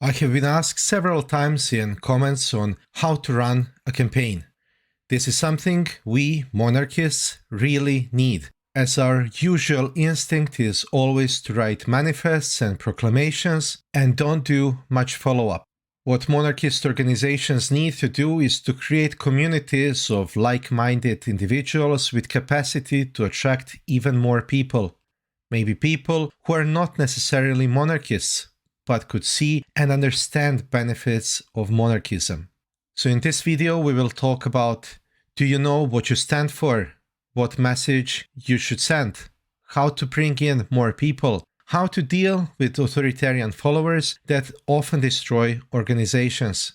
I have been asked several times in comments on how to run a campaign. This is something we, monarchists, really need, as our usual instinct is always to write manifests and proclamations and don't do much follow-up. What monarchist organizations need to do is to create communities of like-minded individuals with capacity to attract even more people. Maybe people who are not necessarily monarchists, but could see and understand benefits of monarchism. So in this video, we will talk about: do you know what you stand for? What message you should send? How to bring in more people? How to deal with authoritarian followers that often destroy organizations.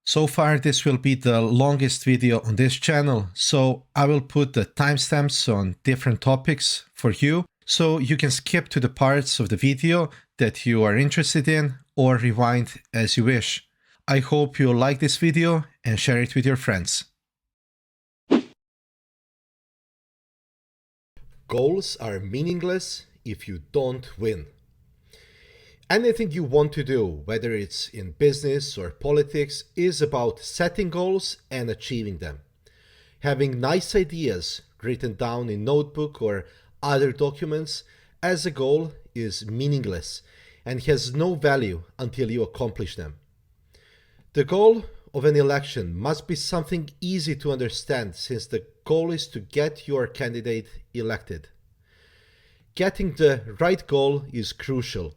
So far, this will be the longest video on this channel, so I will put the timestamps on different topics for you, so you can skip to the parts of the video that you are interested in or rewind as you wish. I hope you like this video and share it with your friends. Goals are meaningless if you don't win. Anything you want to do, whether it's in business or politics, is about setting goals and achieving them. Having nice ideas written down in notebook or other documents as a goal is meaningless and has no value until you accomplish them. The goal of an election must be something easy to understand, since the goal is to get your candidate elected. Getting the right goal is crucial.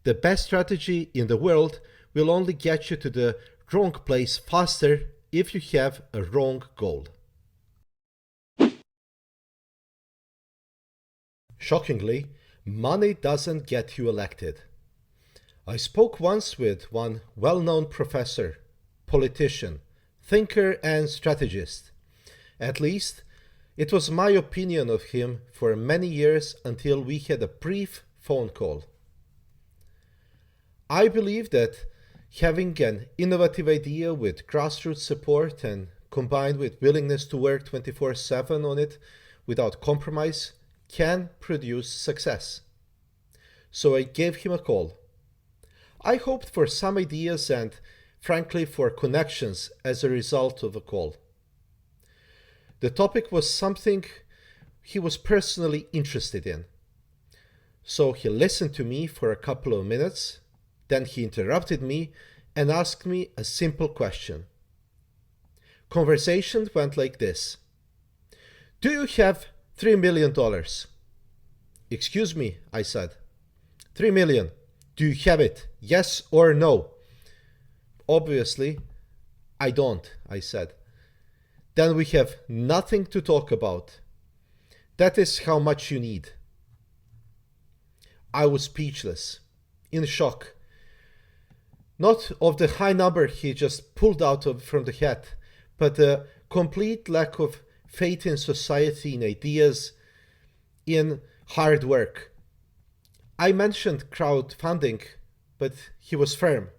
The best strategy in the world will only get you to the wrong place faster if you have a wrong goal. Shockingly, money doesn't get you elected. I spoke once with one well-known professor, politician, thinker and strategist. At least, it was my opinion of him for many years until we had a brief phone call. I believe that having an innovative idea with grassroots support and combined with willingness to work 24/7 on it without compromise can produce success. So I gave him a call. I hoped for some ideas and, frankly, for connections as a result of the call. The topic was something he was personally interested in. So he listened to me for a couple of minutes, then he interrupted me and asked me a simple question. Conversation went like this: "Do you have $3 million? "Excuse me," I said. $3 million. Do you have it? Yes or no? "Obviously, I don't," I said. "Then we have nothing to talk about. That is how much you need." I was speechless, in shock. Not of the high number he just pulled out from the hat, but the complete lack of faith in society, in ideas, in hard work. I mentioned crowdfunding, but he was firm.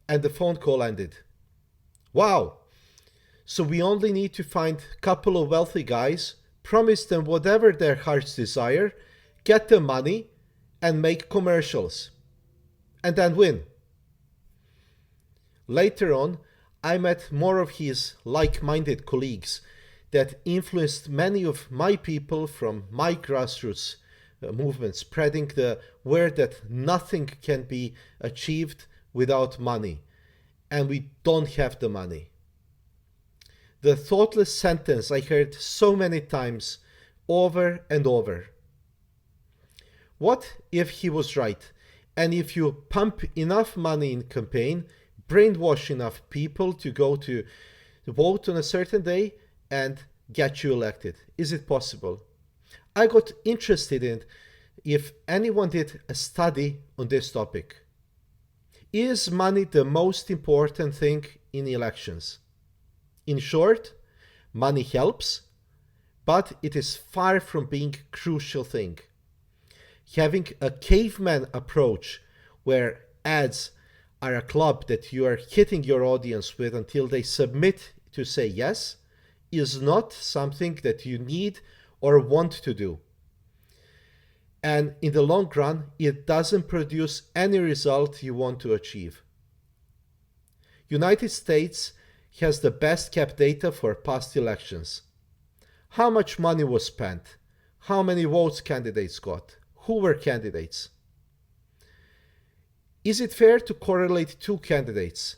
And the phone call ended. Wow! So we only need to find a couple of wealthy guys, promise them whatever their hearts desire, get the money, and make commercials. And then win. Later on, I met more of his like-minded colleagues that influenced many of my people from my grassroots movement, spreading the word that nothing can be achieved without money, and we don't have the money. The thoughtless sentence I heard so many times, over and over. What if he was right, and if you pump enough money in campaign, brainwash enough people to go to vote on a certain day and get you elected? Is it possible? I got interested in if anyone did a study on this topic. Is money the most important thing in elections? In short, money helps, but it is far from being a crucial thing. Having a caveman approach where ads are a club that you are hitting your audience with until they submit to say yes is not something that you need or want to do. and in the long run, it doesn't produce any result you want to achieve. United States has the best kept data for past elections. How much money was spent? How many votes candidates got? Who were candidates? Is it fair to correlate two candidates,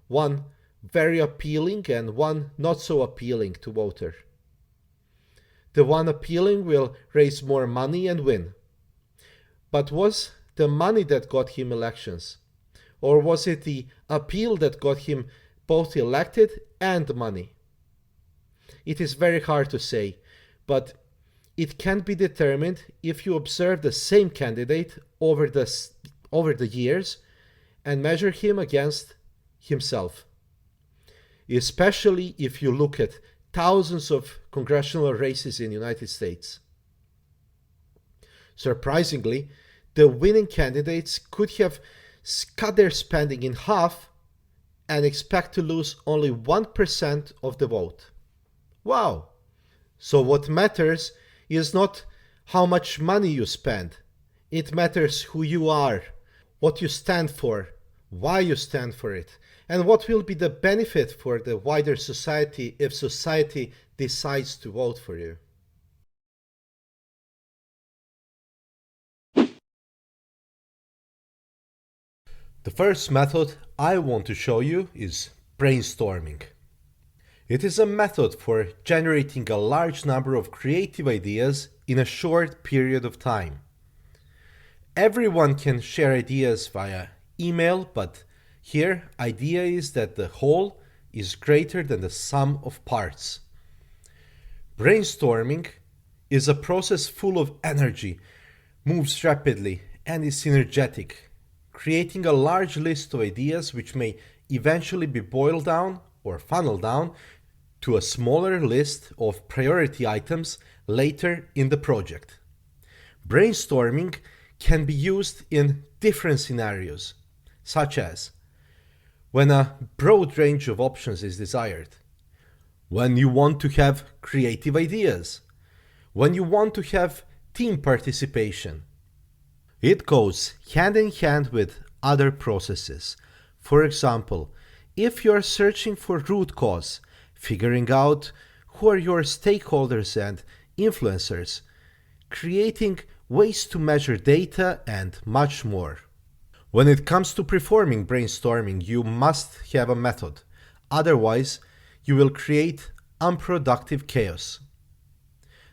one very appealing and one not so appealing to voter? The one appealing will raise more money and win. But was the money that got him elections? Or was it the appeal that got him both elected and money? It is very hard to say, but it can be determined if you observe the same candidate over the years and measure him against himself. Especially if you look at thousands of congressional races in the United States. Surprisingly, the winning candidates could have cut their spending in half and expect to lose only 1% of the vote. Wow! So what matters is not how much money you spend. It matters who you are, what you stand for, why you stand for it, and what will be the benefit for the wider society if society decides to vote for you. The first method I want to show you is brainstorming. It is a method for generating a large number of creative ideas in a short period of time. Everyone can share ideas via email, but here idea is that the whole is greater than the sum of parts. Brainstorming is a process full of energy, moves rapidly, and is synergetic, creating a large list of ideas which may eventually be boiled down or funneled down to a smaller list of priority items later in the project. Brainstorming can be used in different scenarios, such as when a broad range of options is desired, when you want to have creative ideas, when you want to have team participation. It goes hand in hand with other processes. For example, if you are searching for root cause, figuring out who are your stakeholders and influencers, creating ways to measure data, and much more. When it comes to performing brainstorming, you must have a method. Otherwise, you will create unproductive chaos.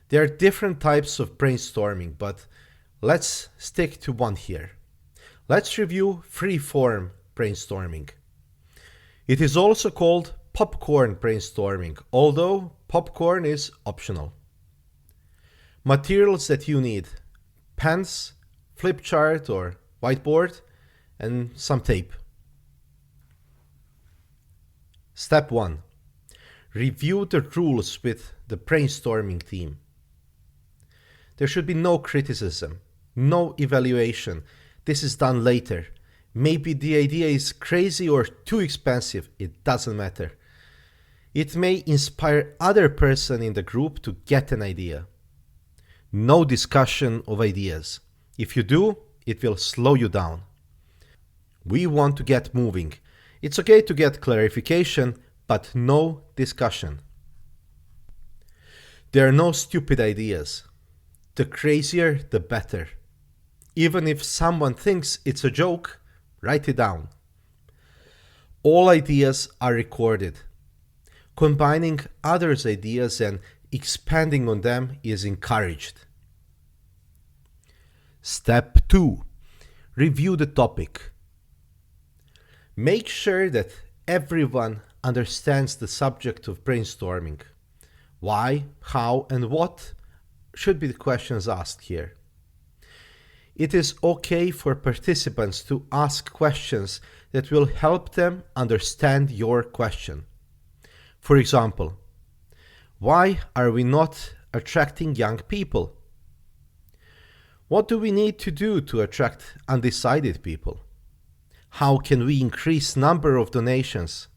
There are different types of brainstorming, but let's stick to one here. Let's review free-form brainstorming. It is also called popcorn brainstorming, although popcorn is optional. Materials that you need: pens, flip chart or whiteboard, and some tape. Step 1. Review the rules with the brainstorming team. There should be no criticism, no evaluation. This is done later. Maybe the idea is crazy or too expensive. It doesn't matter. It may inspire other person in the group to get an idea. No discussion of ideas. If you do, it will slow you down. We want to get moving. It's okay to get clarification, but no discussion. There are no stupid ideas. The crazier, the better. Even if someone thinks it's a joke, write it down. All ideas are recorded. Combining others' ideas and expanding on them is encouraged. Step 2. Review the topic. Make sure that everyone understands the subject of brainstorming. Why, how, and what should be the questions asked here. It is okay for participants to ask questions that will help them understand your question. For example, why are we not attracting young people? What do we need to do to attract undecided people? How can we increase number of donations?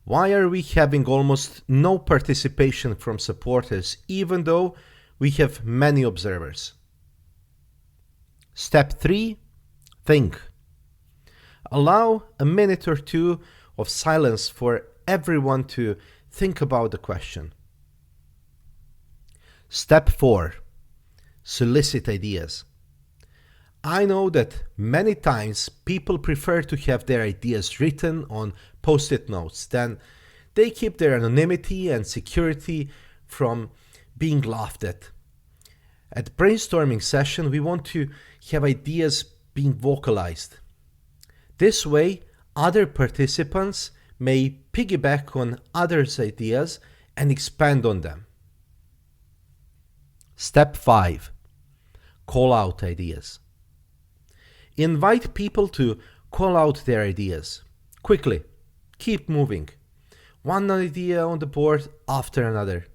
Why are we having almost no participation from supporters even though we have many observers? Step 3. Think. Allow a minute or two of silence for everyone to think about the question. Step 4. Solicit ideas. I know that many times people prefer to have their ideas written on post-it notes. Then they keep their anonymity and security from being laughed at. At brainstorming session, we want to have ideas being vocalized. This way, other participants may piggyback on others' ideas and expand on them. Step 5. Call out ideas. Invite people to call out their ideas. Quickly. Keep moving. One idea on the board after another.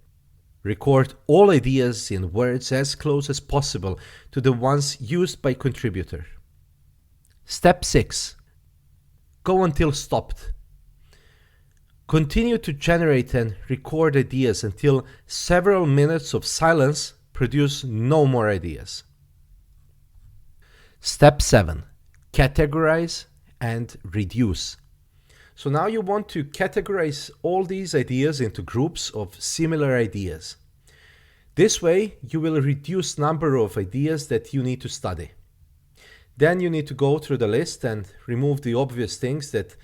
Record all ideas in words as close as possible to the ones used by contributor. Step 6. Go until stopped. Continue to generate and record ideas until several minutes of silence produce no more ideas. Step 7. Categorize and reduce. So now you want to categorize all these ideas into groups of similar ideas. This way you will reduce number of ideas that you need to study. Then you need to go through the list and remove the obvious things that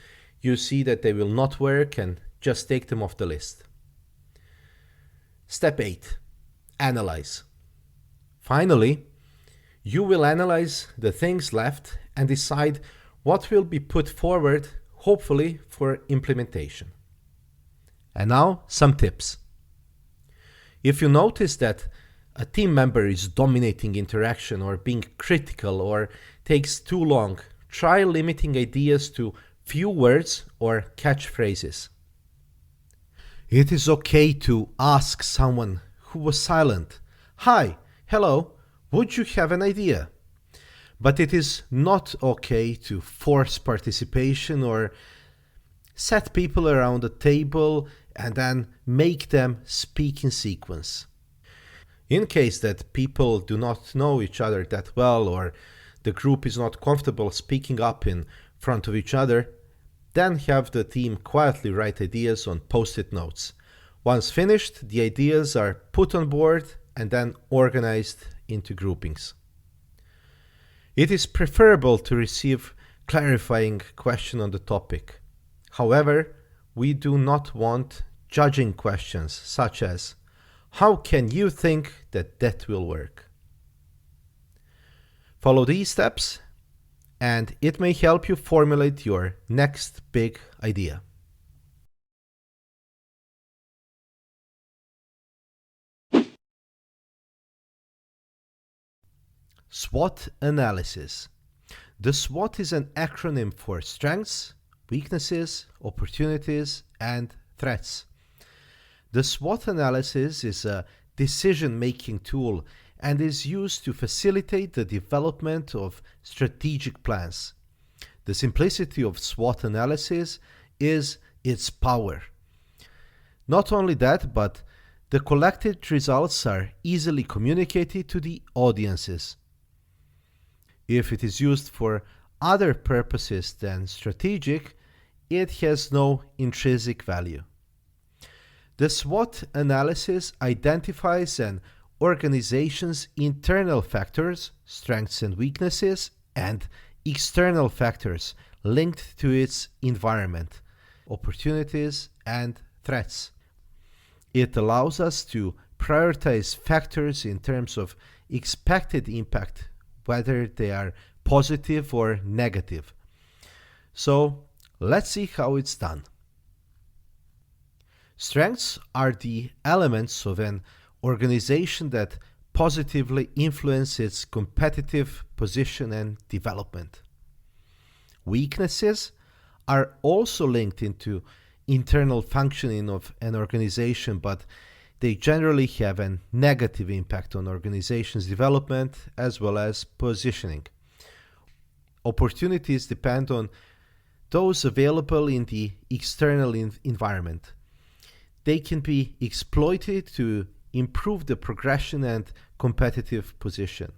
you see that they will not work and just take them off the list. Step 8. Analyze. Finally, you will analyze the things left and decide what will be put forward, hopefully for implementation. And now some tips. If you notice that a team member is dominating interaction or being critical or takes too long, try limiting ideas to few words or catchphrases. It is okay to ask someone who was silent, "Hi, hello, would you have an idea?" But it is not okay to force participation or set people around a table and then make them speak in sequence. In case that people do not know each other that well or the group is not comfortable speaking up in front of each other, then have the team quietly write ideas on post-it notes. Once finished, the ideas are put on board and then organized into groupings. It is preferable to receive clarifying question on the topic. However, we do not want judging questions such as, "How can you think that that will work?" Follow these steps and it may help you formulate your next big idea. SWOT analysis. The SWOT is an acronym for strengths, weaknesses, opportunities, and threats. The SWOT analysis is a decision-making tool and is used to facilitate the development of strategic plans. The simplicity of SWOT analysis is its power. Not only that, but the collected results are easily communicated to the audiences. If it is used for other purposes than strategic, it has no intrinsic value. The SWOT analysis identifies an organization's internal factors, strengths and weaknesses, and external factors linked to its environment, opportunities, and threats. It allows us to prioritize factors in terms of expected impact, whether they are positive or negative. So let's see how it's done. Strengths are the elements of an organization that positively influence its competitive position and development. Weaknesses are also linked into internal functioning of an organization, but they generally have a negative impact on organization's development as well as positioning. Opportunities depend on those available in the external environment. They can be exploited to improve the progression and competitive position.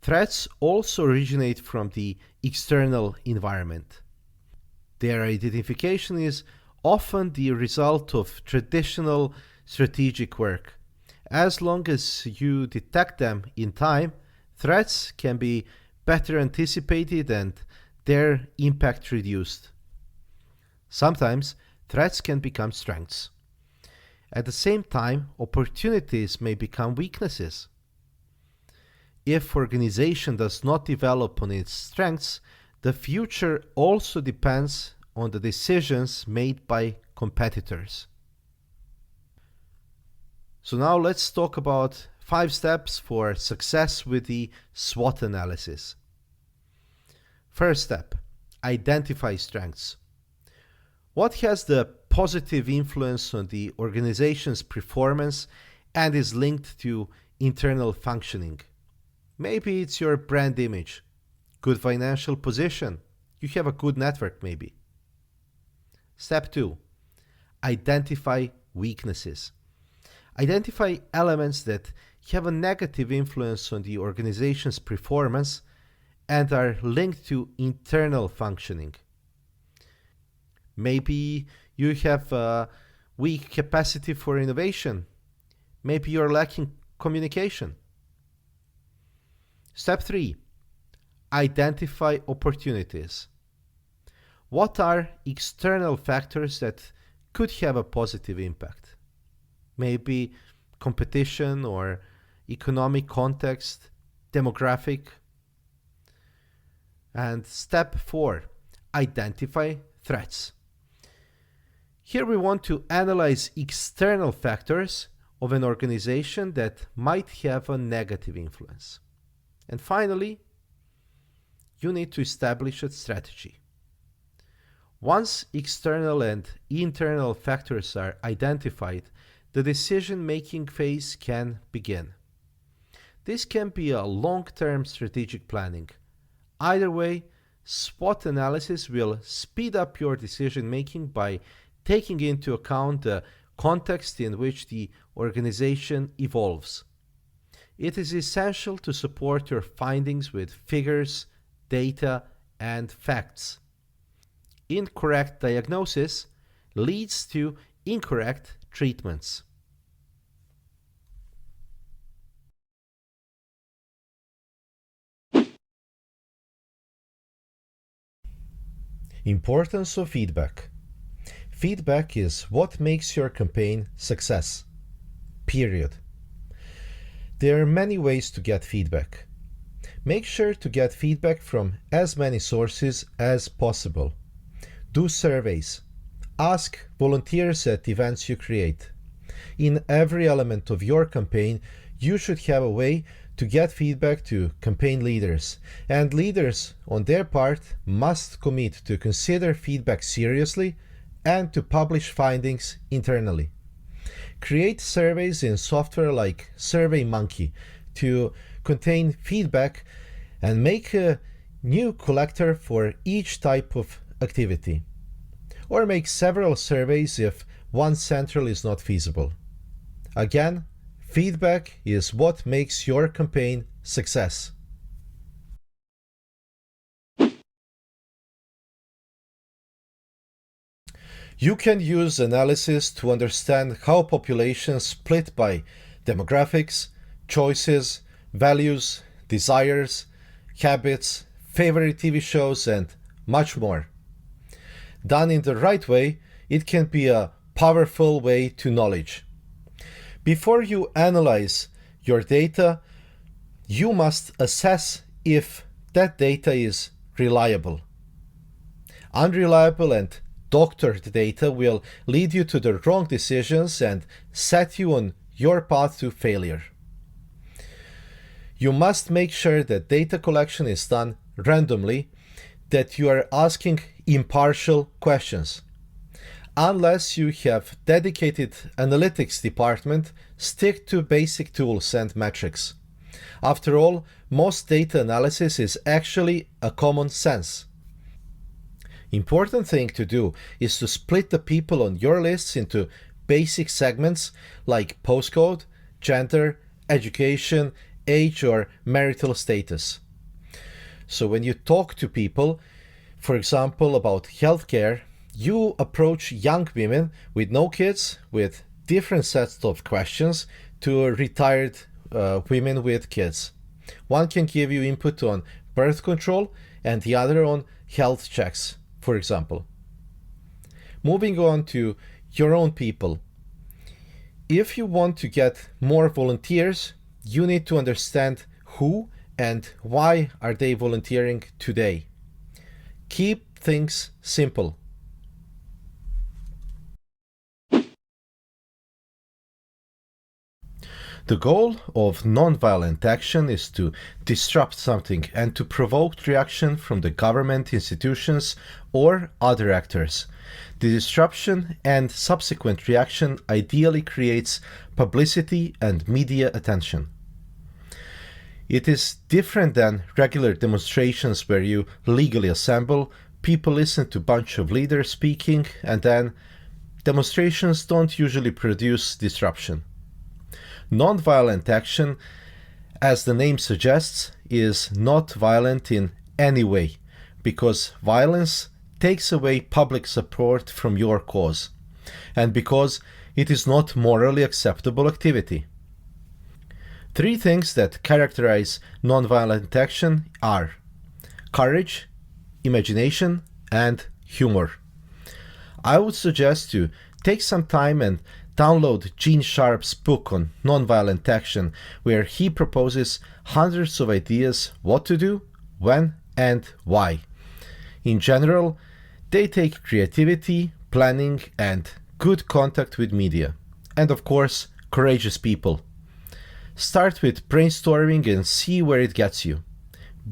Threats also originate from the external environment. Their identification is often the result of traditional strategic work. As long as you detect them in time, threats can be better anticipated and their impact reduced. Sometimes threats can become strengths. At the same time, opportunities may become weaknesses. If organization does not develop on its strengths, the future also depends on the decisions made by competitors. So now let's talk about 5 steps for success with the SWOT analysis. First step, identify strengths. What has the positive influence on the organization's performance and is linked to internal functioning? Maybe it's your brand image, good financial position, you have a good network maybe. Step 2, identify weaknesses. Identify elements that have a negative influence on the organization's performance and are linked to internal functioning. Maybe you have a weak capacity for innovation. Maybe you're lacking communication. Step 3, identify opportunities. What are external factors that could have a positive impact? Maybe competition or economic context, demographic. And step 4, identify threats. Here we want to analyze external factors of an organization that might have a negative influence. And finally, you need to establish a strategy. Once external and internal factors are identified, the decision-making phase can begin. This can be a long-term strategic planning. Either way, SWOT analysis will speed up your decision-making by taking into account the context in which the organization evolves. It is essential to support your findings with figures, data, and facts. Incorrect diagnosis leads to incorrect treatments. Importance of feedback. Feedback is what makes your campaign success. Period. There are many ways to get feedback. Make sure to get feedback from as many sources as possible. Do surveys. Ask volunteers at events you create. In every element of your campaign, you should have a way to get feedback to campaign leaders, and leaders, on their part, must commit to consider feedback seriously and to publish findings internally. Create surveys in software like SurveyMonkey to contain feedback and make a new collector for each type of activity. Or make several surveys if one central is not feasible. Again, feedback is what makes your campaign success. You can use analysis to understand how populations split by demographics, choices, values, desires, habits, favorite TV shows, and much more. Done in the right way, it can be a powerful way to knowledge. Before you analyze your data, you must assess if that data is reliable. Unreliable and doctored data will lead you to the wrong decisions and set you on your path to failure. You must make sure that data collection is done randomly, that you are asking impartial questions. Unless you have dedicated analytics department, stick to basic tools and metrics. After all, most data analysis is actually a common sense. Important thing to do is to split the people on your lists into basic segments like postcode, gender, education, age or marital status. So when you talk to people, for example, about healthcare, you approach young women with no kids with different sets of questions to retired women with kids. One can give you input on birth control and the other on health checks, for example. Moving on to your own people. If you want to get more volunteers, you need to understand who and why are they volunteering today. Keep things simple. The goal of nonviolent action is to disrupt something and to provoke reaction from the government, institutions, or other actors. The disruption and subsequent reaction ideally creates publicity and media attention. It is different than regular demonstrations where you legally assemble, people listen to a bunch of leaders speaking, and then demonstrations don't usually produce disruption. Nonviolent action, as the name suggests, is not violent in any way, because violence takes away public support from your cause, and because it is not morally acceptable activity. Three things that characterize nonviolent action are courage, imagination, and humor. I would suggest to take some time and download Gene Sharp's book on nonviolent action, where he proposes hundreds of ideas what to do, when, and why. In general, they take creativity, planning, and good contact with media. And of course, courageous people. Start with brainstorming and see where it gets you.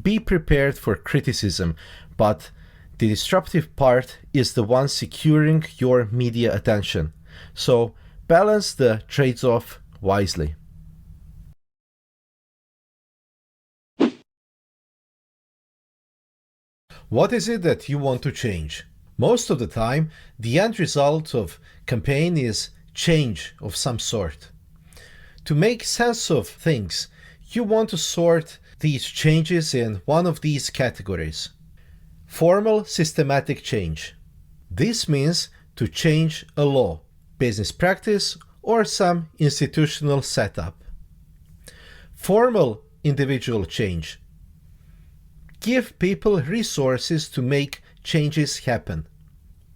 Be prepared for criticism, but the disruptive part is the one securing your media attention. So balance the trades-off wisely. What is it that you want to change? Most of the time, the end result of campaign is change of some sort. To make sense of things, you want to sort these changes in one of these categories. Formal systematic change. This means to change a law, business practice, or some institutional setup. Formal individual change. Give people resources to make changes happen.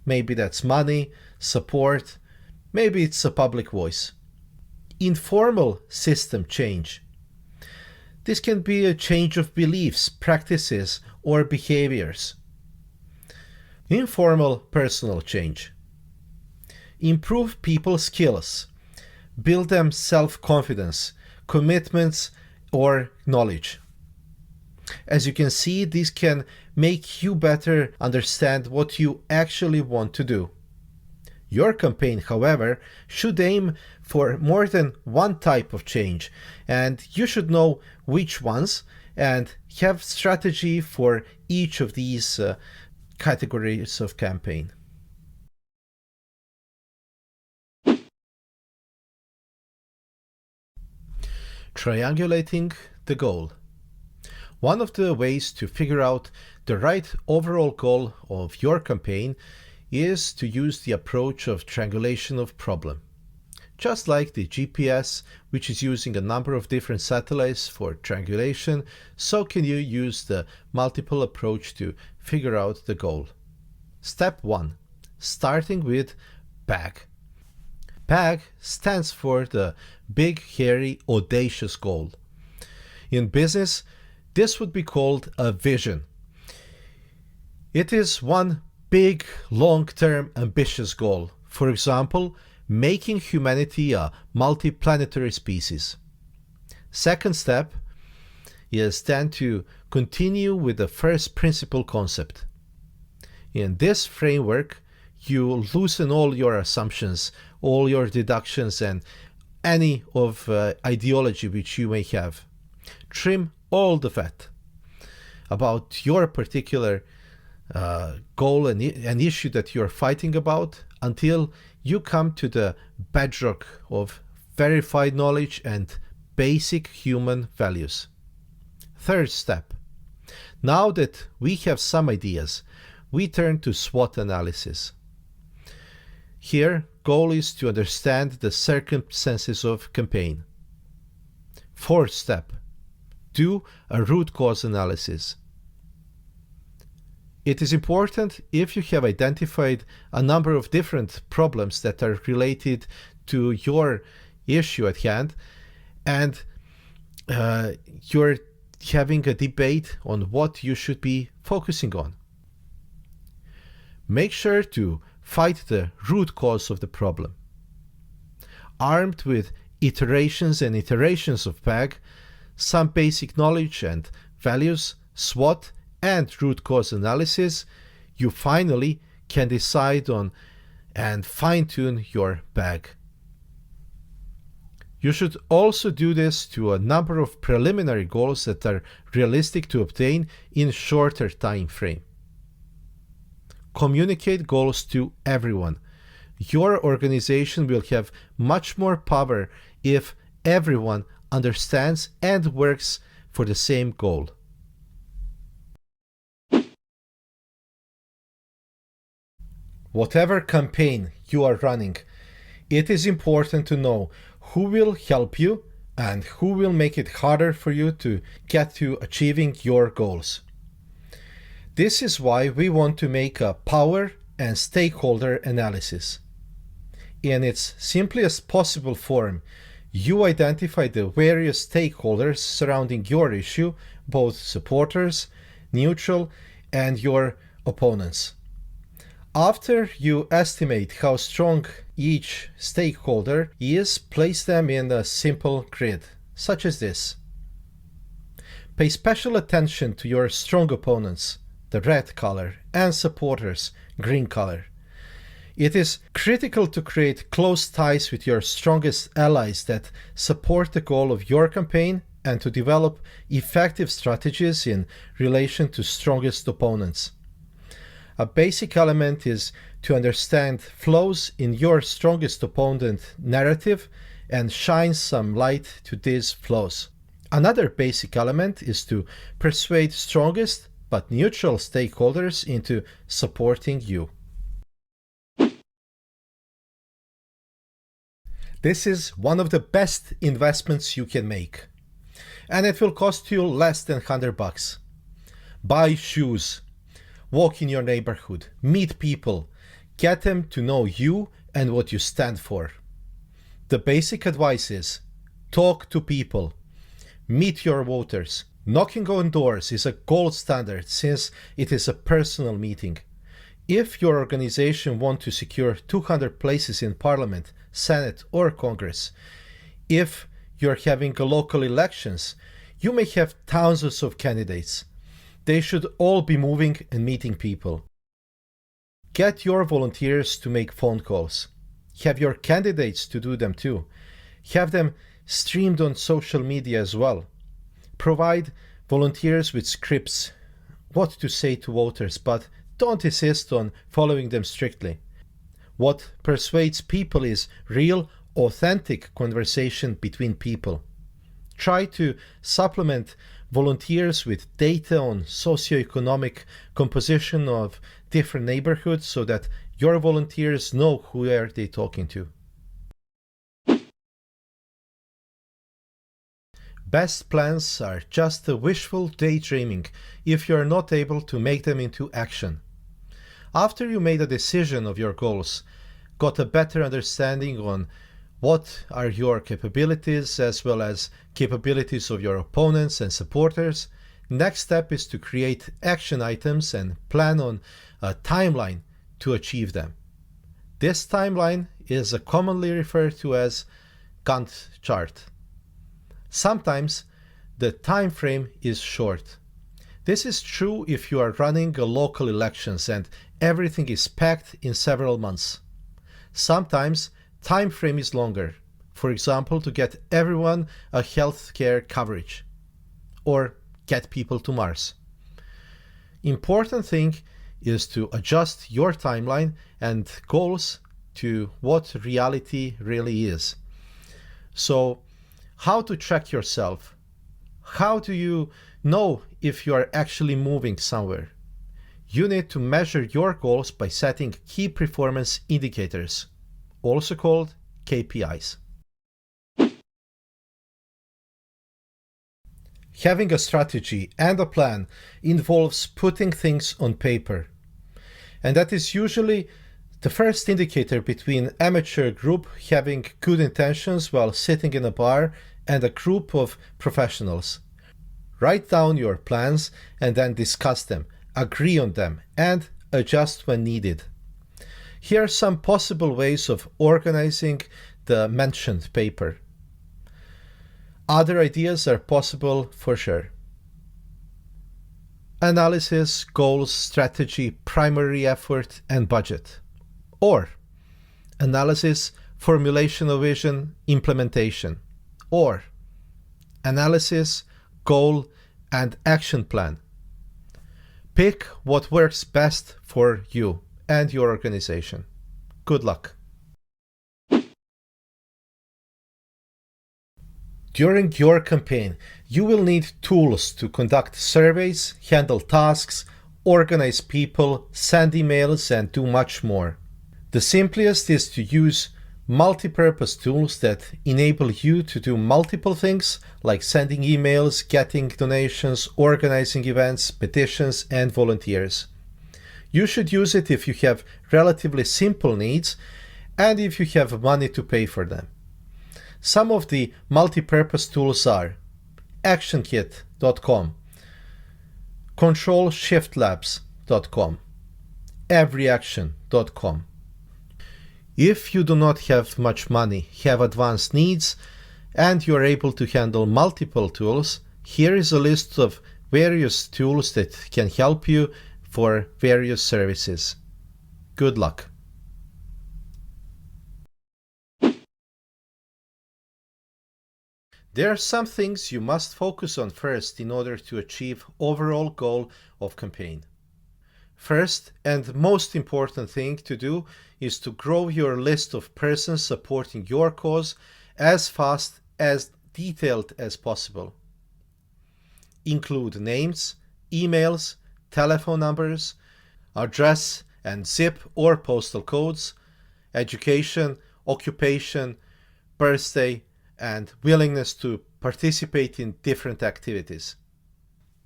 Maybe that's money, support, maybe it's a public voice. Informal system change. This can be a change of beliefs, practices, or behaviors. Informal personal change. Improve people's skills. Build them self-confidence, commitments, or knowledge. As you can see, this can make you better understand what you actually want to do. Your campaign, however, should aim for more than one type of change, and you should know which ones and have strategy for each of these categories of campaign. Triangulating the goal. One of the ways to figure out the right overall goal of your campaign is to use the approach of triangulation of problem. Just like the GPS, which is using a number of different satellites for triangulation, so can you use the multiple approach to figure out the goal. Step 1. Starting with BAG. BAG stands for the Big, Hairy, Audacious Goal. In business, this would be called a vision. It is one big, long-term, ambitious goal. For example, making humanity a multi-planetary species. Second step is then to continue with the first principle concept. In this framework, you loosen all your assumptions, all your deductions, and any of ideology which you may have. Trim all the fat about your particular goal and issue that you're fighting about until you come to the bedrock of verified knowledge and basic human values. Third step. Now that we have some ideas, we turn to SWOT analysis. Here, goal is to understand the circumstances of campaign. Fourth step. Do a root cause analysis. It is important, if you have identified a number of different problems that are related to your issue at hand, and you're having a debate on what you should be focusing on. Make sure to fight the root cause of the problem. Armed with iterations and iterations of PAG, some basic knowledge and values, SWOT, and root cause analysis, you finally can decide on and fine-tune your PAG. You should also do this to a number of preliminary goals that are realistic to obtain in shorter time frame. Communicate goals to everyone. Your organization will have much more power if everyone understands and works for the same goal. Whatever campaign you are running, it is important to know who will help you and who will make it harder for you to get to achieving your goals. This is why we want to make a power and stakeholder analysis. In its simplest possible form, you identify the various stakeholders surrounding your issue, both supporters, neutral, and your opponents. After you estimate how strong each stakeholder is, place them in a simple grid, such as this. Pay special attention to your strong opponents, the red color, and supporters, green color. It is critical to create close ties with your strongest allies that support the goal of your campaign and to develop effective strategies in relation to strongest opponents. A basic element is to understand flaws in your strongest opponent narrative and shine some light to these flaws. Another basic element is to persuade strongest but neutral stakeholders into supporting you. This is one of the best investments you can make, and it will cost you less than $100. Buy shoes, walk in your neighborhood, meet people, get them to know you and what you stand for. The basic advice is talk to people, meet your voters. Knocking on doors is a gold standard since it is a personal meeting. If your organization wants to secure 200 places in Parliament, Senate, or Congress, if you're having local elections, you may have thousands of candidates. They should all be moving and meeting people. Get your volunteers to make phone calls. Have your candidates to do them too. Have them streamed on social media as well. Provide volunteers with scripts, what to say to voters, but don't insist on following them strictly. What persuades people is real, authentic conversation between people. Try to supplement volunteers with data on socioeconomic composition of different neighborhoods so that your volunteers know who are they talking to. Best plans are just a wishful daydreaming if you are not able to make them into action. After you made a decision of your goals, got a better understanding on what are your capabilities as well as capabilities of your opponents and supporters, next step is to create action items and plan on a timeline to achieve them. This timeline is commonly referred to as Gantt chart. Sometimes the time frame is short. This is true if you are running local elections and everything is packed in several months. Sometimes time frame is longer, for example, to get everyone a healthcare coverage or get people to Mars. Important thing is to adjust your timeline and goals to what reality really is. So How to track yourself? How do you know if you are actually moving somewhere? You need to measure your goals by setting key performance indicators, also called KPIs. Having a strategy and a plan involves putting things on paper. And that is usually the first indicator between amateur group having good intentions while sitting in a bar and a group of professionals. Write down your plans and then discuss them, agree on them, and adjust when needed. Here are some possible ways of organizing the mentioned paper. Other ideas are possible for sure. Analysis, goals, strategy, primary effort, and budget. Or analysis, formulation of vision, implementation. Or analysis, goal, and action plan. Pick what works best for you and your organization. Good luck. During your campaign, you will need tools to conduct surveys, handle tasks, organize people, send emails, and do much more. The simplest is to use multi-purpose tools that enable you to do multiple things like sending emails, getting donations, organizing events, petitions, and volunteers. You should use it if you have relatively simple needs and if you have money to pay for them. Some of the multi-purpose tools are actionkit.com, controlshiftlabs.com, everyaction.com. If you do not have much money, have advanced needs, and you are able to handle multiple tools, here is a list of various tools that can help you for various services. Good luck. There are some things you must focus on first in order to achieve overall goal of campaign. First and most important thing to do is to grow your list of persons supporting your cause as fast as detailed as possible. Include names, emails, telephone numbers, address and zip or postal codes, education, occupation, birthday, and willingness to participate in different activities.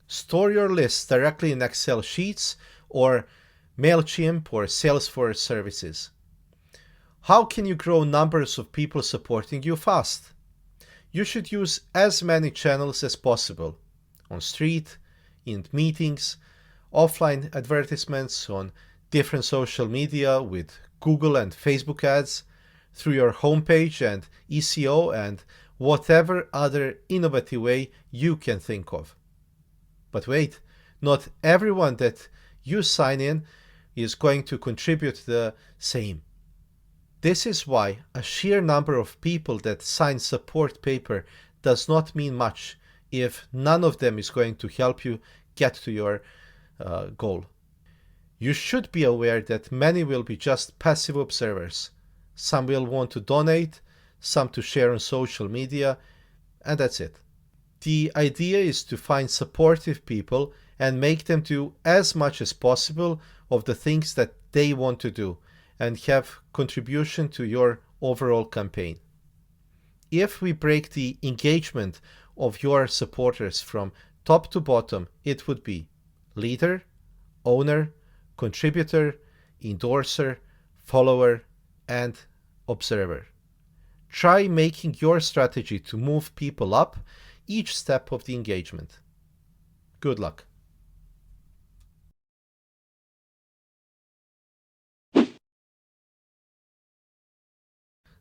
Store your lists directly in Excel sheets or MailChimp or Salesforce services. How can you grow numbers of people supporting you fast? You should use as many channels as possible. On street, in meetings, offline advertisements, on different social media with Google and Facebook ads, through your homepage and SEO, and whatever other innovative way you can think of. But wait, not everyone that you sign in is going to contribute the same. This is why a sheer number of people that sign support paper does not mean much if none of them is going to help you get to your goal. You should be aware that many will be just passive observers. Some will want to donate, some to share on social media, and that's it. The idea is to find supportive people and make them do as much as possible of the things that they want to do and have contribution to your overall campaign. If we break the engagement of your supporters from top to bottom, it would be leader, owner, contributor, endorser, follower, and observer. Try making your strategy to move people up each step of the engagement. Good luck.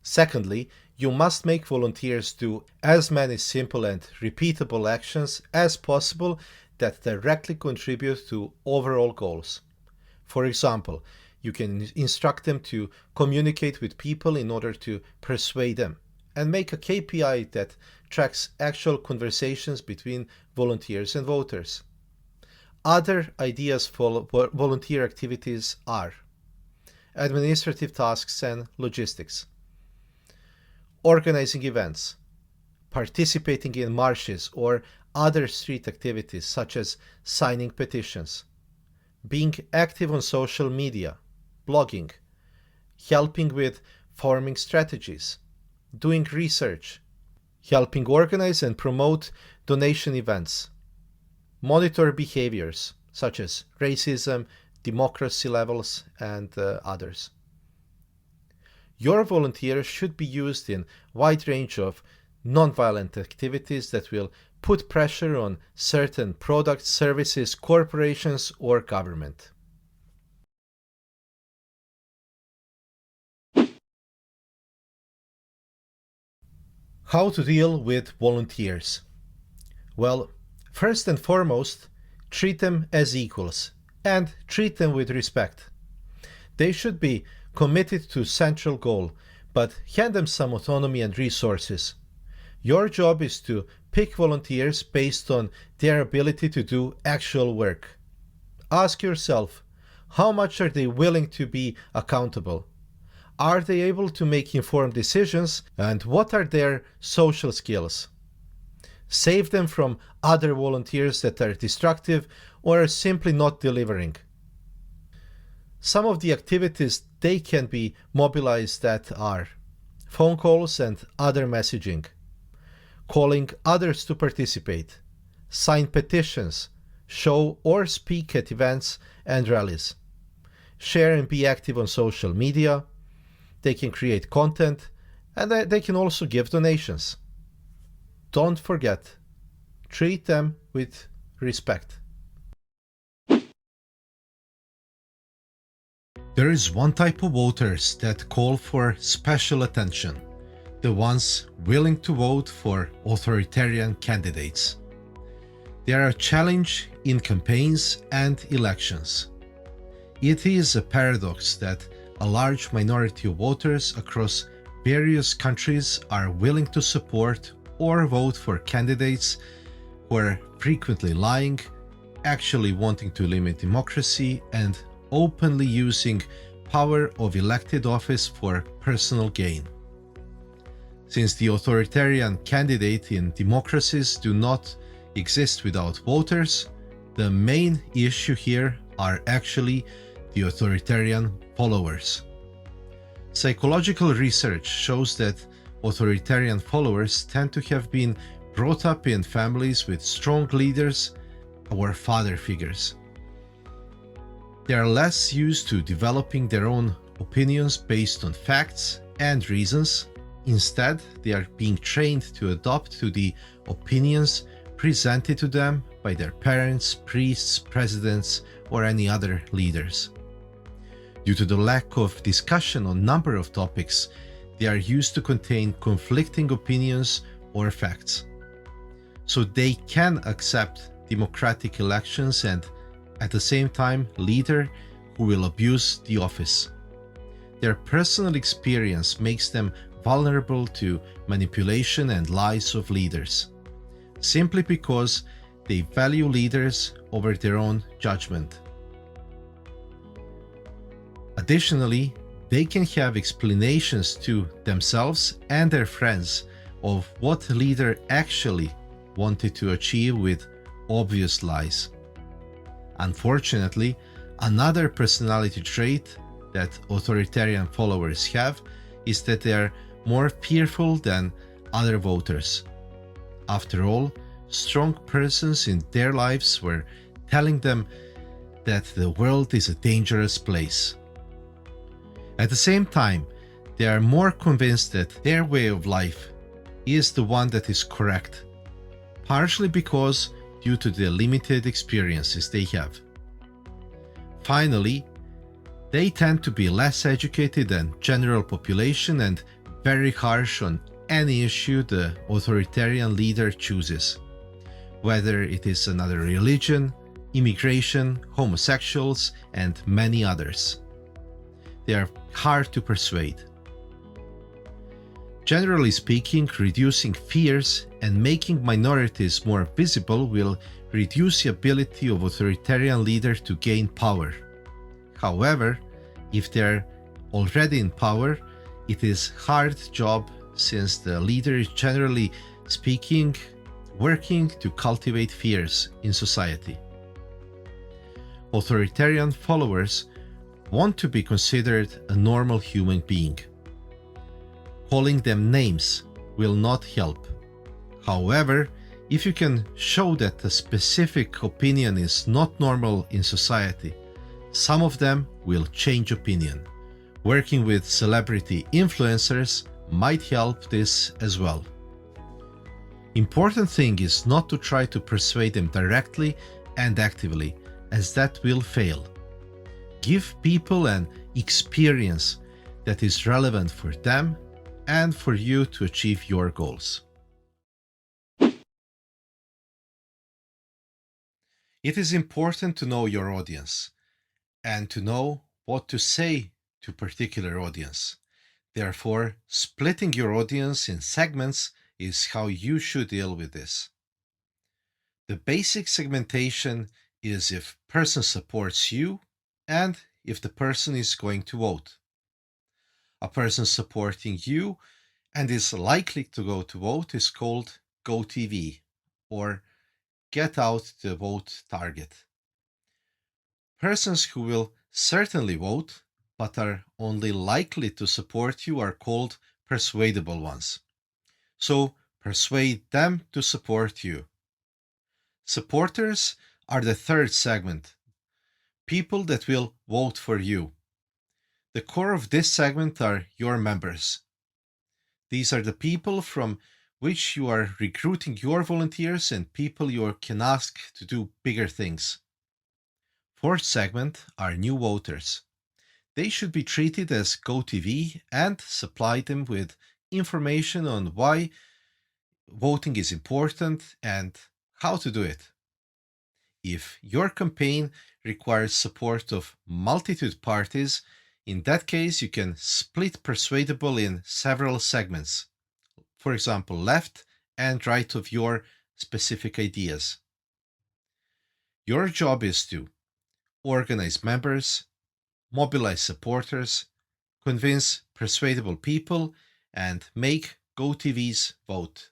Secondly, you must make volunteers do as many simple and repeatable actions as possible that directly contribute to overall goals. For example, you can instruct them to communicate with people in order to persuade them, and make a KPI that tracks actual conversations between volunteers and voters. Other ideas for volunteer activities are administrative tasks and logistics, organizing events, participating in marches or other street activities such as signing petitions, being active on social media, blogging, helping with forming strategies, doing research, helping organize and promote donation events, monitor behaviors such as racism, democracy levels, and others. Your volunteers should be used in a wide range of nonviolent activities that will put pressure on certain products, services, corporations, or government. How to deal with volunteers? Well, first and foremost, treat them as equals and treat them with respect. They should be committed to central goal, but hand them some autonomy and resources. Your job is to pick volunteers based on their ability to do actual work. Ask yourself, how much are they willing to be accountable? Are they able to make informed decisions, and what are their social skills? Save them from other volunteers that are destructive or are simply not delivering. Some of the activities they can be mobilized that are phone calls and other messaging, calling others to participate, sign petitions, show or speak at events and rallies, share and be active on social media. They can create content, and they can also give donations. Don't forget, treat them with respect. There is one type of voters that call for special attention: the ones willing to vote for authoritarian candidates. They are a challenge in campaigns and elections. It is a paradox that a large minority of voters across various countries are willing to support or vote for candidates who are frequently lying, actually wanting to limit democracy, and openly using power of elected office for personal gain. Since the authoritarian candidate in democracies do not exist without voters, the main issue here are actually the authoritarian followers. Psychological research shows that authoritarian followers tend to have been brought up in families with strong leaders or father figures. They are less used to developing their own opinions based on facts and reasons. Instead, they are being trained to adopt to the opinions presented to them by their parents, priests, presidents, or any other leaders. Due to the lack of discussion on a number of topics, they are used to contain conflicting opinions or facts. So they can accept democratic elections and at the same time leader who will abuse the office. Their personal experience makes them vulnerable to manipulation and lies of leaders, simply because they value leaders over their own judgment. Additionally, they can have explanations to themselves and their friends of what the leader actually wanted to achieve with obvious lies. Unfortunately, another personality trait that authoritarian followers have is that they are more fearful than other voters. After all, strong persons in their lives were telling them that the world is a dangerous place. At the same time, they are more convinced that their way of life is the one that is correct, partially because due to the limited experiences they have. Finally, they tend to be less educated than general population and very harsh on any issue the authoritarian leader chooses, whether it is another religion, immigration, homosexuals, and many others. They are hard to persuade. Generally speaking, reducing fears and making minorities more visible will reduce the ability of authoritarian leaders to gain power. However, if they are already in power, it is a hard job since the leader is generally speaking, working to cultivate fears in society. Authoritarian followers want to be considered a normal human being. Calling them names will not help. However, if you can show that a specific opinion is not normal in society, some of them will change opinion. Working with celebrity influencers might help this as well. Important thing is not to try to persuade them directly and actively, as that will fail. Give people an experience that is relevant for them and for you to achieve your goals. It is important to know your audience and to know what to say to a particular audience. Therefore, splitting your audience in segments is how you should deal with this. The basic segmentation is if person supports you and if the person is going to vote. A person supporting you and is likely to go to vote is called GoTV or Get Out the Vote target. Persons who will certainly vote but are only likely to support you are called persuadable ones. So persuade them to support you. Supporters are the third segment, people that will vote for you. The core of this segment are your members. These are the people from which you are recruiting your volunteers and people you can ask to do bigger things. Fourth segment are new voters. They should be treated as GoTV and supply them with information on why voting is important and how to do it. If your campaign requires support of multitude parties, in that case you can split persuadable in several segments. For example, left and right of your specific ideas. Your job is to organize members, mobilize supporters, convince persuadable people, and make GoTVs vote.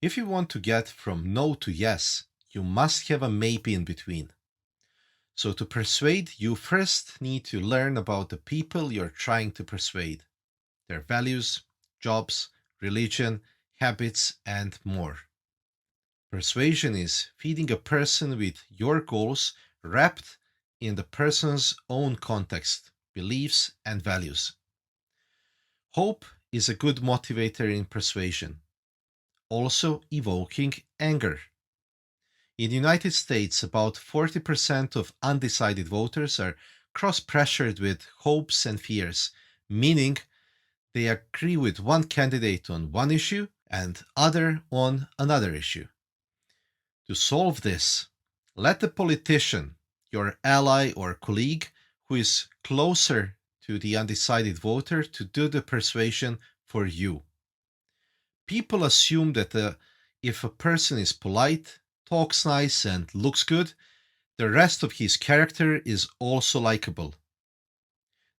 If you want to get from no to yes, you must have a maybe in between. So to persuade, you first need to learn about the people you're trying to persuade, their values, jobs, religion, habits, and more. Persuasion is feeding a person with your goals wrapped in the person's own context, beliefs, and values. Hope is a good motivator in persuasion, also evoking anger. In the United States, about 40% of undecided voters are cross-pressured with hopes and fears, meaning they agree with one candidate on one issue and other on another issue. To solve this, let the politician, your ally or colleague, who is closer to the undecided voter, to do the persuasion for you. People assume that if a person is polite, talks nice, and looks good, the rest of his character is also likable.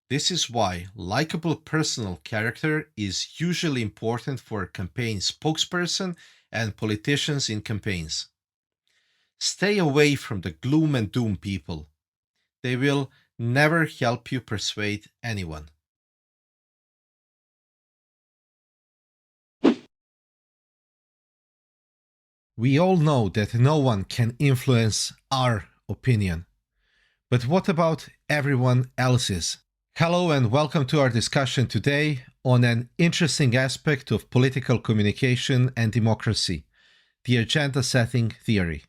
This is why likable personal character is usually important for campaign spokesperson and politicians in campaigns. Stay away from the gloom and doom people. They will never help you persuade anyone. We all know that no one can influence our opinion. But what about everyone else's? Hello and welcome to our discussion today on an interesting aspect of political communication and democracy, the agenda setting theory.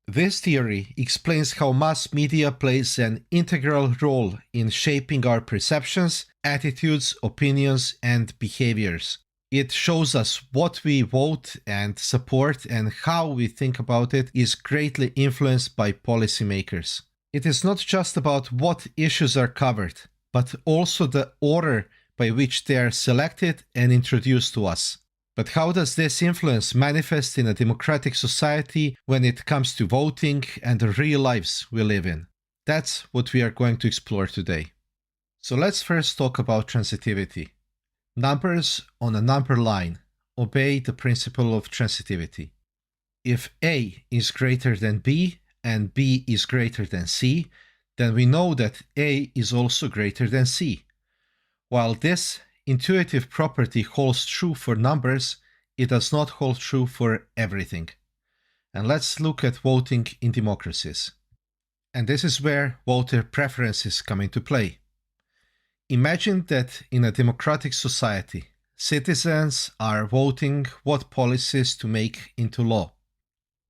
This theory explains how mass media plays an integral role in shaping our perceptions, attitudes, opinions, and behaviors. It shows us what we vote and support, and how we think about it is greatly influenced by policymakers. It is not just about what issues are covered, but also the order by which they are selected and introduced to us. But how does this influence manifest in a democratic society when it comes to voting and the real lives we live in? That's what we are going to explore today. So let's first talk about transitivity. Numbers on a number line obey the principle of transitivity. If A is greater than B and B is greater than C, then we know that A is also greater than C. While this intuitive property holds true for numbers, it does not hold true for everything. And let's look at voting in democracies. And this is where voter preferences come into play. Imagine that in a democratic society, citizens are voting what policies to make into law.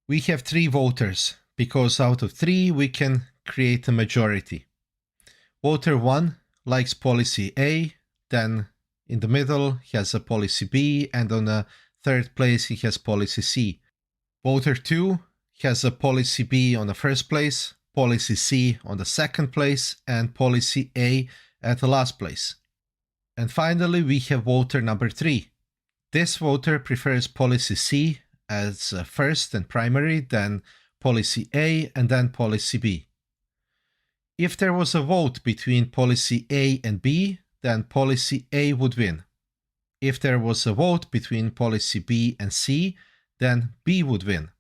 We have 3 voters, because out of 3 we can create a majority. Voter 1 likes policy A, then in the middle he has a policy B, and on the third place he has policy C. Voter 2 has a policy B on the first place, policy C on the second place, and policy A at the last place. And finally we have voter number 3. This voter prefers policy C as first and primary, then policy A, and then policy B. If there was a vote between policy A and B, then policy A would win. If there was a vote between policy B and C, then B would win.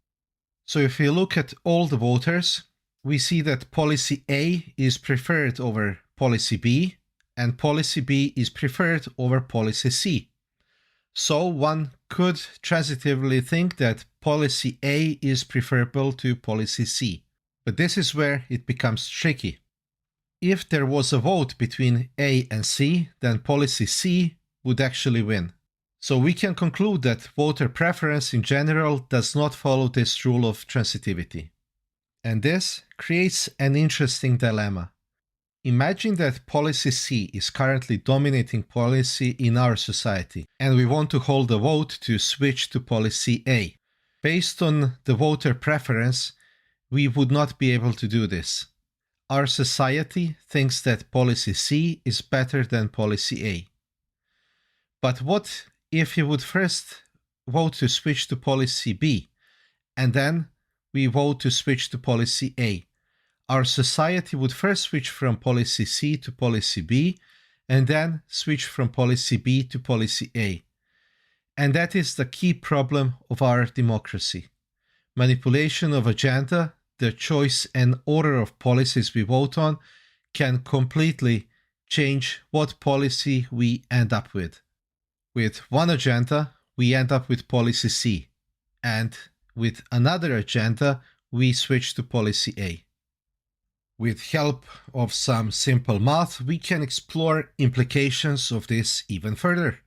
So if we look at all the voters, we see that policy A is preferred over policy B, and policy B is preferred over policy C. So one could transitively think that policy A is preferable to policy C. But this is where it becomes tricky. If there was a vote between A and C, then policy C would actually win. So we can conclude that voter preference in general does not follow this rule of transitivity. And this creates an interesting dilemma. Imagine that policy C is currently dominating policy in our society, and we want to hold a vote to switch to policy A. Based on the voter preference, we would not be able to do this. Our society thinks that policy C is better than policy A. But what if you would first vote to switch to policy B, and then we vote to switch to policy A? Our society would first switch from policy C to policy B, and then switch from policy B to policy A. And that is the key problem of our democracy. Manipulation of agenda, the choice and order of policies we vote on, can completely change what policy we end up with. With one agenda, we end up with policy C, and with another agenda, we switch to policy A. With help of some simple math, we can explore implications of this even further.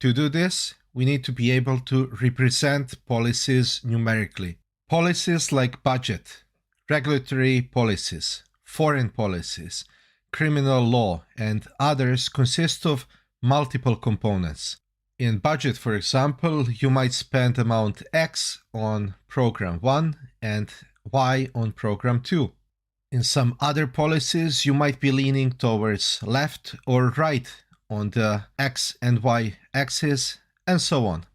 To do this, we need to be able to represent policies numerically. Policies like budget, regulatory policies, foreign policies, criminal law, and others consist of multiple components. In budget, for example, you might spend amount X on program 1 and Y on program 2. In some other policies, you might be leaning towards left or right on the X and Y axis, and so on.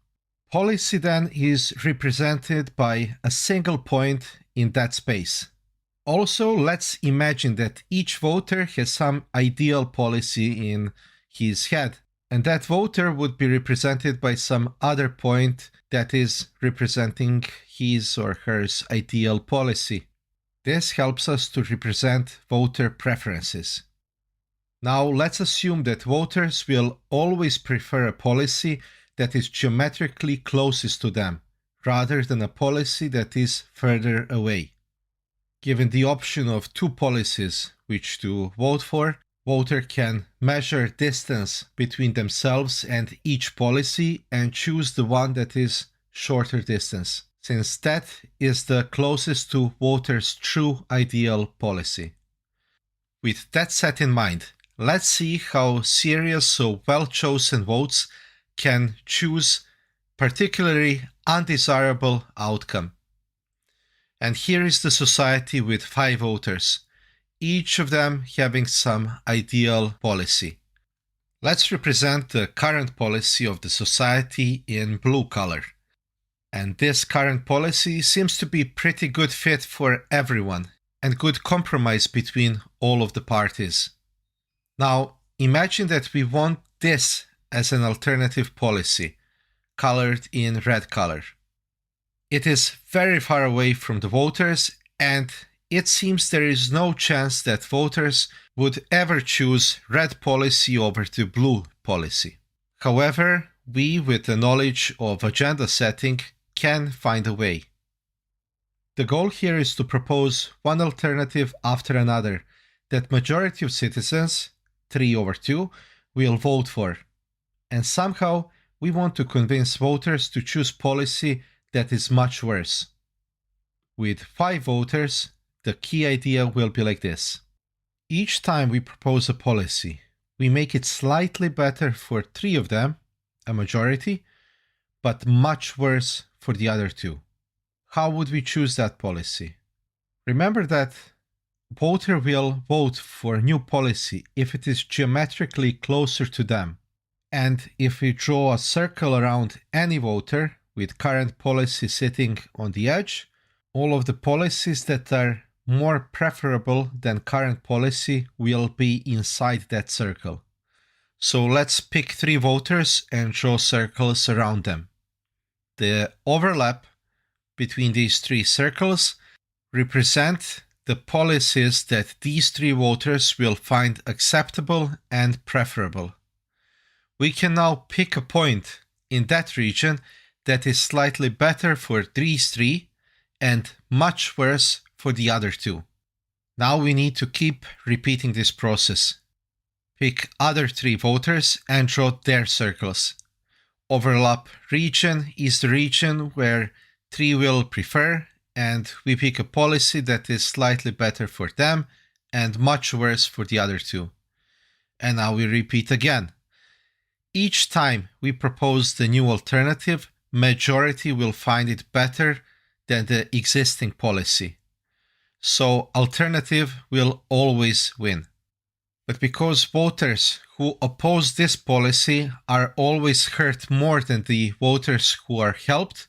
Policy then is represented by a single point in that space. Also, let's imagine that each voter has some ideal policy in his head, and that voter would be represented by some other point that is representing his or her ideal policy. This helps us to represent voter preferences. Now let's assume that voters will always prefer a policy that is geometrically closest to them, rather than a policy that is further away. Given the option of 2 policies which to vote for, voter can measure distance between themselves and each policy and choose the one that is shorter distance, since that is the closest to voters' true ideal policy. With that set in mind, let's see how series of well-chosen votes can choose particularly undesirable outcome. And here is the society with 5 voters, each of them having some ideal policy. Let's represent the current policy of the society in blue color. And this current policy seems to be pretty good fit for everyone, and good compromise between all of the parties. Now, imagine that we want this as an alternative policy, colored in red color. It is very far away from the voters, and it seems there is no chance that voters would ever choose red policy over the blue policy. However, we, with the knowledge of agenda setting, can find a way. The goal here is to propose one alternative after another that majority of citizens, 3/2, will vote for. And somehow we want to convince voters to choose policy that is much worse. With 5 voters, the key idea will be like this. Each time we propose a policy, we make it slightly better for 3 of them, a majority, but much worse for the other 2. How would we choose that policy? Remember that voter will vote for new policy if it is geometrically closer to them. And if we draw a circle around any voter with current policy sitting on the edge, all of the policies that are more preferable than current policy will be inside that circle. So let's pick 3 voters and draw circles around them. The overlap between these 3 circles represent the policies that these 3 voters will find acceptable and preferable. We can now pick a point in that region that is slightly better for these 3 and much worse for the other 2. Now we need to keep repeating this process. Pick other 3 voters and draw their circles. Overlap region is the region where 3 will prefer, and we pick a policy that is slightly better for them and much worse for the other 2. And now we repeat again. Each time we propose the new alternative, majority will find it better than the existing policy. So alternative will always win. But because voters who oppose this policy are always hurt more than the voters who are helped,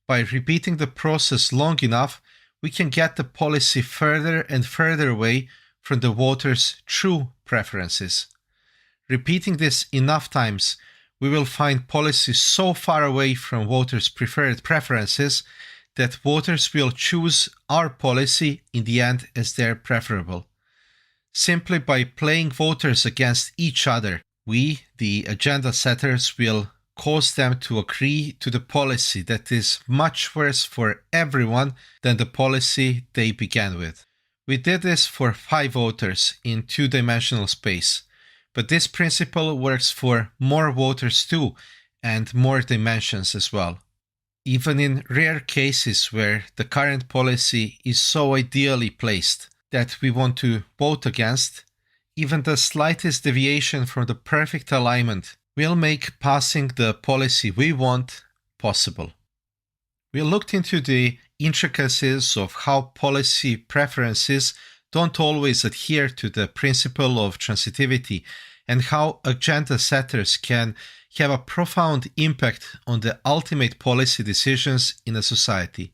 by repeating the process long enough, we can get the policy further and further away from the voters' true preferences. Repeating this enough times, we will find policies so far away from voters' preferred preferences that voters will choose our policy in the end as their preferable. Simply by playing voters against each other, we, the agenda setters, will cause them to agree to the policy that is much worse for everyone than the policy they began with. We did this for 5 voters in 2-dimensional space, but this principle works for more voters too, and more dimensions as well. Even in rare cases where the current policy is so ideally placed that we want to vote against, even the slightest deviation from the perfect alignment will make passing the policy we want possible. We looked into the intricacies of how policy preferences don't always adhere to the principle of transitivity and how agenda setters can have a profound impact on the ultimate policy decisions in a society.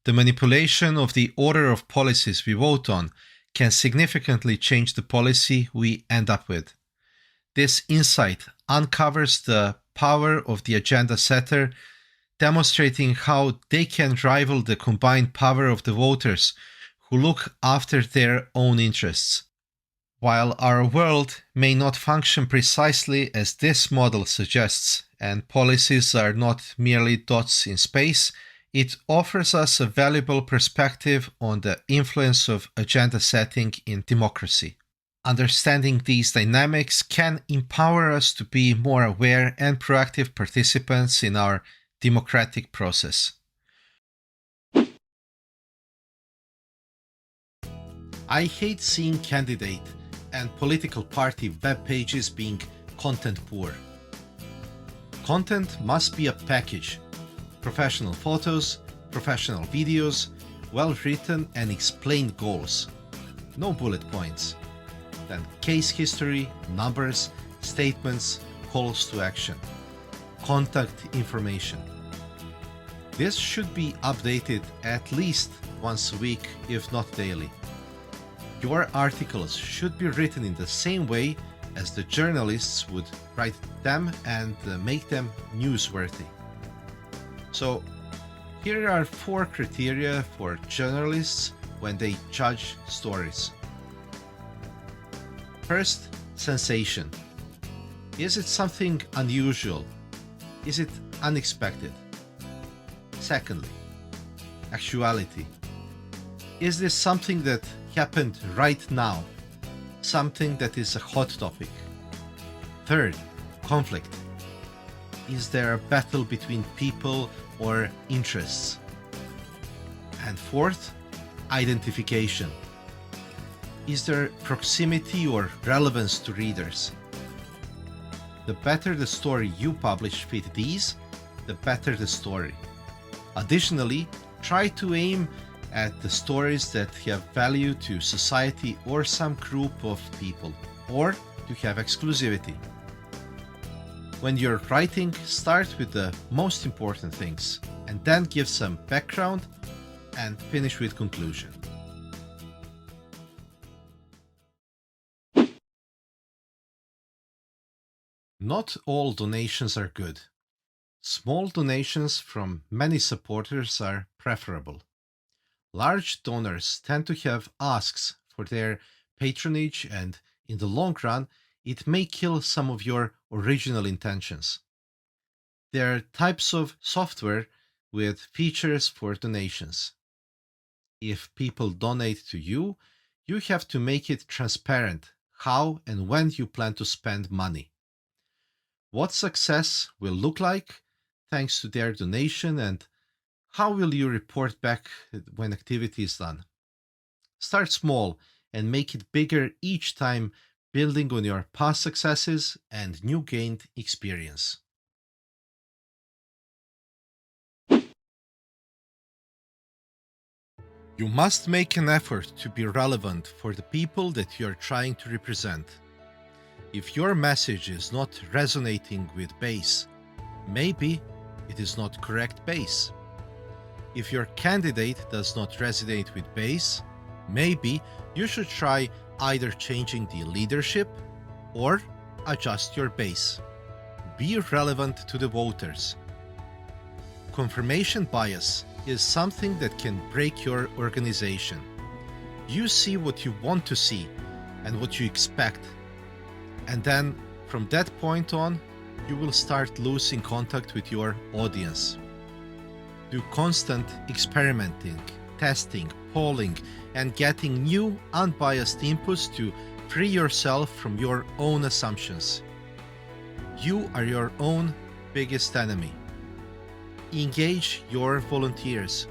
The manipulation of the order of policies we vote on can significantly change the policy we end up with. This insight uncovers the power of the agenda setter, demonstrating how they can rival the combined power of the voters who look after their own interests. While our world may not function precisely as this model suggests, and policies are not merely dots in space, it offers us a valuable perspective on the influence of agenda setting in democracy. Understanding these dynamics can empower us to be more aware and proactive participants in our democratic process. I hate seeing candidate and political party web pages being content poor. Content must be a package. Professional photos, professional videos, well-written and explained goals. No bullet points. Then case history, numbers, statements, calls to action, contact information. This should be updated at least once a week, if not daily. Your articles should be written in the same way as the journalists would write them and make them newsworthy. So, here are 4 criteria for journalists when they judge stories. First, sensation. Is it something unusual? Is it unexpected? Secondly, actuality. Is this something that happened right now? Something that is a hot topic? Third, conflict. Is there a battle between people or interests? And fourth, identification. Is there proximity or relevance to readers? The better the story you publish fit these, the better the story. Additionally, try to aim at the stories that have value to society or some group of people, or to have exclusivity. When you're writing, start with the most important things, and then give some background and finish with conclusion. Not all donations are good. Small donations from many supporters are preferable. Large donors tend to have asks for their patronage, and in the long run, it may kill some of your original intentions. There are types of software with features for donations. If people donate to you, you have to make it transparent how and when you plan to spend money. What success will look like thanks to their donation, and how will you report back when activity is done? Start small and make it bigger each time, building on your past successes and new gained experience. You must make an effort to be relevant for the people that you are trying to represent. If your message is not resonating with base, maybe it is not correct base. If your candidate does not resonate with base, maybe you should try either changing the leadership or adjust your base. Be relevant to the voters. Confirmation bias is something that can break your organization. You see what you want to see and what you expect. And then from that point on, you will start losing contact with your audience. Do constant experimenting, testing, polling, and getting new unbiased inputs to free yourself from your own assumptions. You are your own biggest enemy. Engage your volunteers.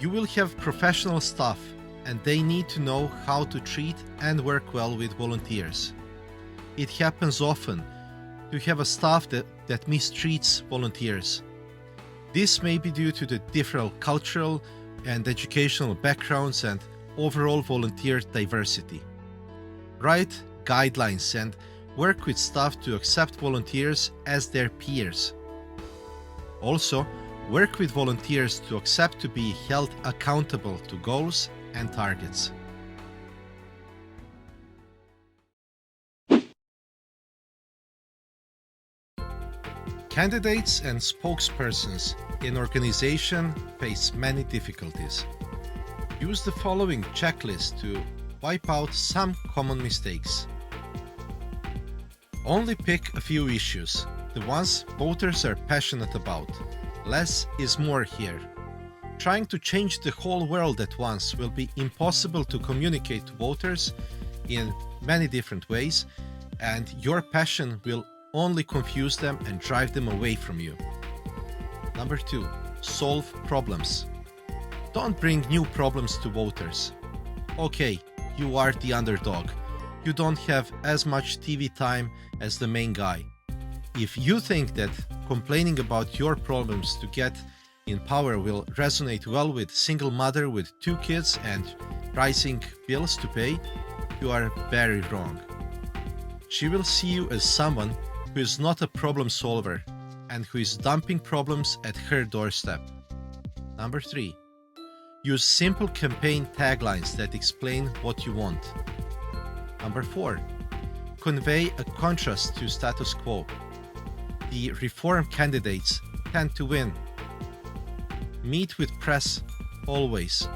You will have professional staff, and they need to know how to treat and work well with volunteers. It happens often to have a staff that mistreats volunteers. This may be due to the different cultural and educational backgrounds and overall volunteer diversity. Write guidelines and work with staff to accept volunteers as their peers. Also, work with volunteers to accept to be held accountable to goals and targets. Candidates and spokespersons in organization face many difficulties. Use the following checklist to wipe out some common mistakes. Only pick a few issues, the ones voters are passionate about. Less is more here. Trying to change the whole world at once will be impossible to communicate to voters in many different ways, and your passion will only confuse them and drive them away from you. Number 2, solve problems. Don't bring new problems to voters. Okay, you are the underdog. You don't have as much TV time as the main guy. If you think that complaining about your problems to get in power will resonate well with single mother with 2 kids and rising bills to pay, you are very wrong. She will see you as someone who is not a problem solver and who is dumping problems at her doorstep. Number 3, Use simple campaign taglines that explain what you want. Number 4. Convey a contrast to status quo. The reform candidates tend to win. Meet with press always,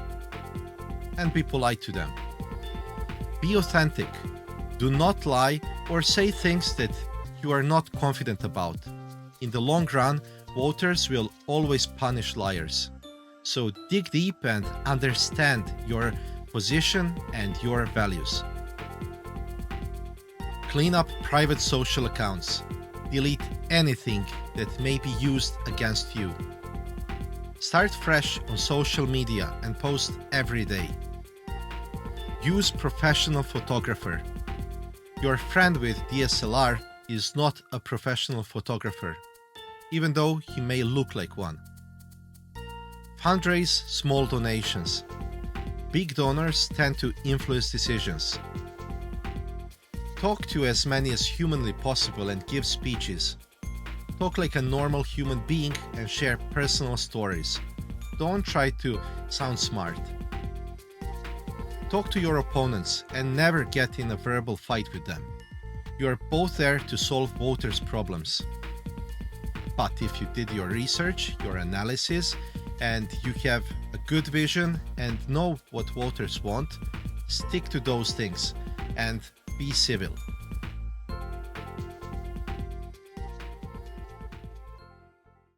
and be polite to them. Be authentic. Do not lie or say things that you are not confident about. In the long run, voters will always punish liars. So dig deep and understand your position and your values. Clean up private social accounts. Delete anything that may be used against you. Start fresh on social media and post every day. Use professional photographer. Your friend with DSLR is not a professional photographer, even though he may look like one. Fundraise small donations. Big donors tend to influence decisions. Talk to as many as humanly possible and give speeches. Talk like a normal human being and share personal stories. Don't try to sound smart. Talk to your opponents and never get in a verbal fight with them. You are both there to solve voters' problems. But if you did your research, your analysis, and you have a good vision and know what voters want, stick to those things and be civil.